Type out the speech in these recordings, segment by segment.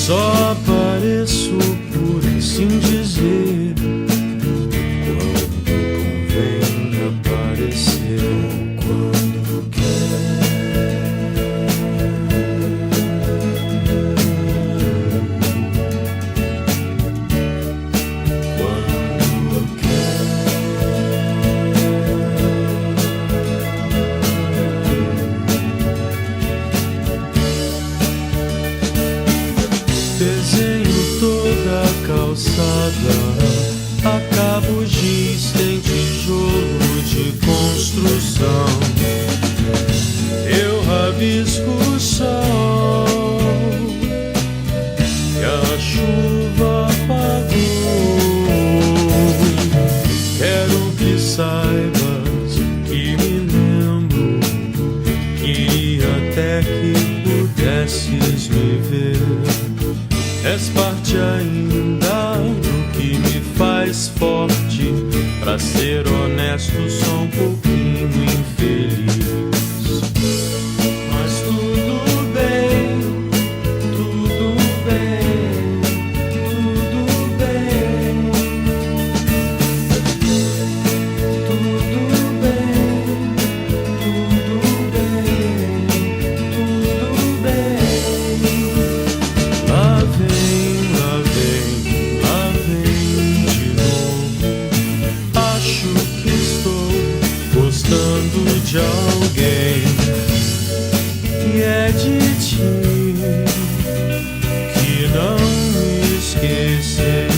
Só apareço por assim dizer, quando convém aparecer, quando desenho toda a calçada, acabo giz, tem tijolo de construção. Eu rabisco o sol que a chuva apagou. Quero que saibas que me lembro, queria até que pudesses me ver. És parte ainda do que me faz forte. Pra ser honesto, sou um pouquinho infeliz. Mas tudo bem, tudo bem, tudo bem, tudo bem, tudo bem, tudo bem. Lá vem, lá vem, lá vem de novo. Acho que estou gostando de alguém, e é de ti que não me esquecerei.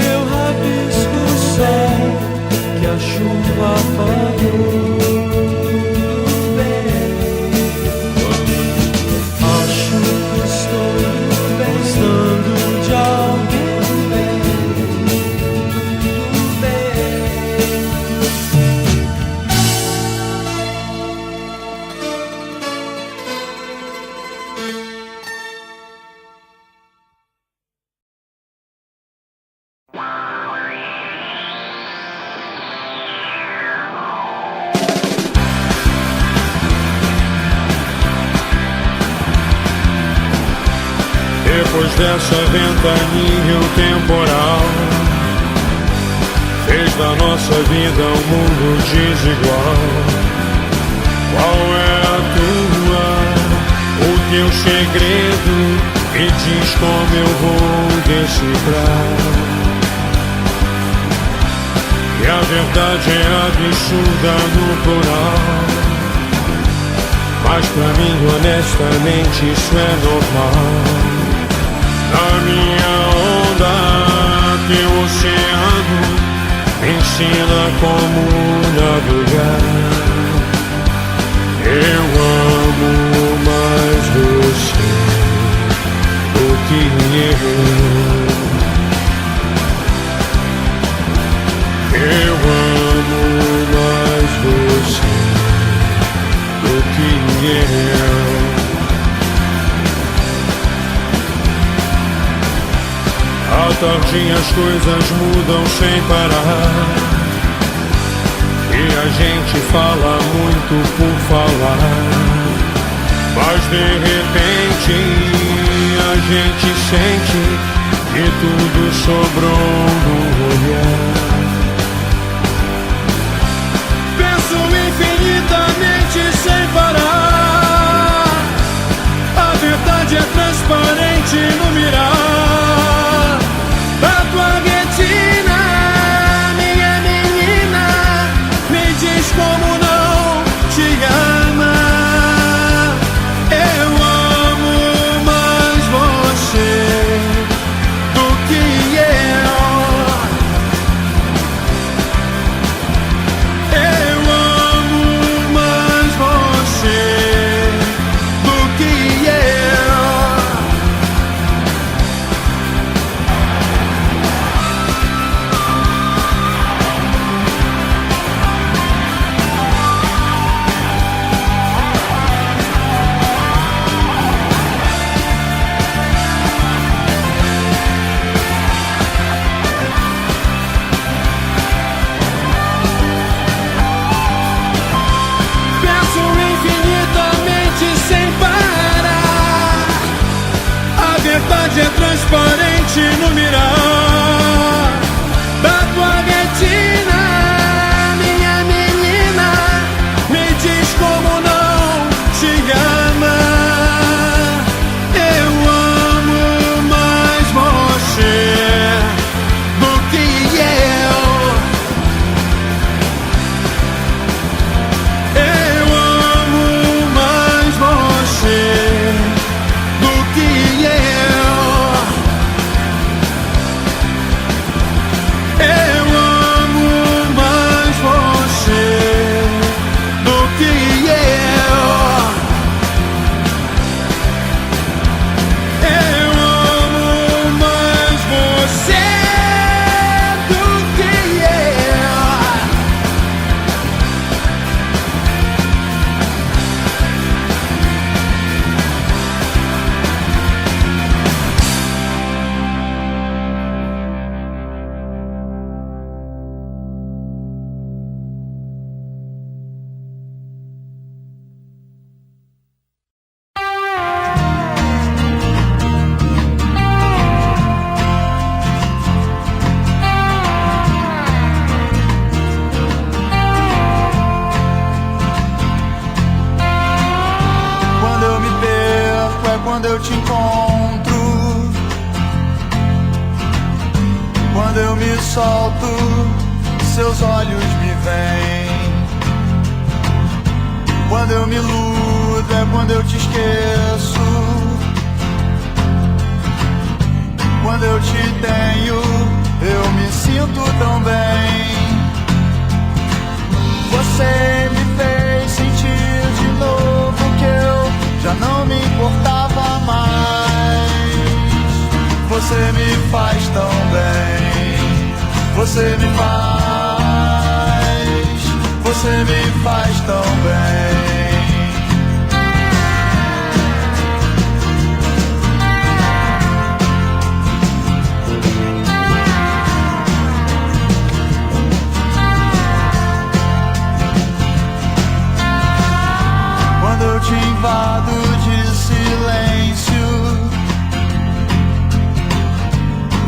Eu rabisco o sol que a chuva apagou. Acho que estou gostando de alguém. Depois dessa ventania o temporal fez da nossa vida um mundo desigual. Qual é a tua, o teu segredo? Me diz como eu vou decifrar. E a verdade é absurda no plural, mas pra mim honestamente isso é normal. Na minha onda, teu oceano me ensina como navegar. Eu amo mais você do que eu amo mais você do que eu. À tarde as coisas mudam sem parar, e a gente fala muito por falar, mas de repente a gente sente que tudo sobrou no olhar. Penso infinitamente sem parar, a verdade é transparente no mirar da tua retina, minha menina. Me diz como não te amar. Eu amo mais você do que eu. Eu amo mais você é quando eu te encontro. Quando eu me solto, seus olhos me veem. Quando eu me iludo é quando eu te esqueço. Quando eu te tenho, eu me sinto tão bem. Você me fez sentir de novo que eu já não me importava mais. Você me faz tão bem. Você me faz tão bem. Quando eu te invado de silêncio,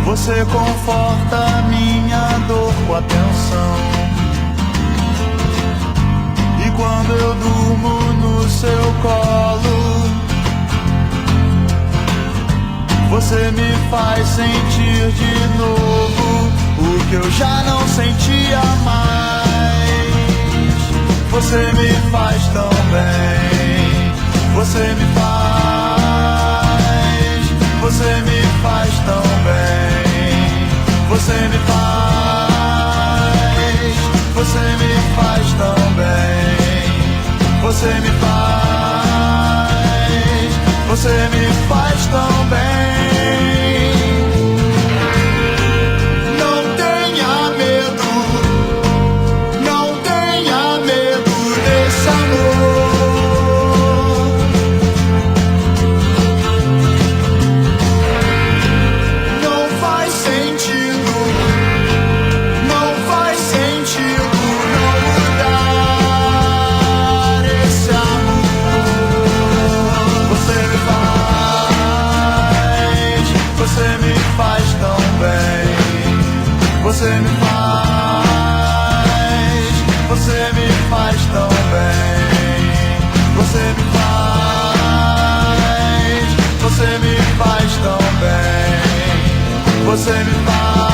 você conforta minha dor com atenção. E quando eu durmo no seu colo, você me faz sentir de novo o que eu já não sentia mais. Você me faz tão bem. Você me faz tão bem. Você me faz tão bem. Você me faz tão bem. Não tenha medo, não tenha medo desse amor. Não faz sentido, não faz sentido não mudar esse amor. Você me faz tão bem. Você me faz tão bem. Você me faz tão bem. Você me faz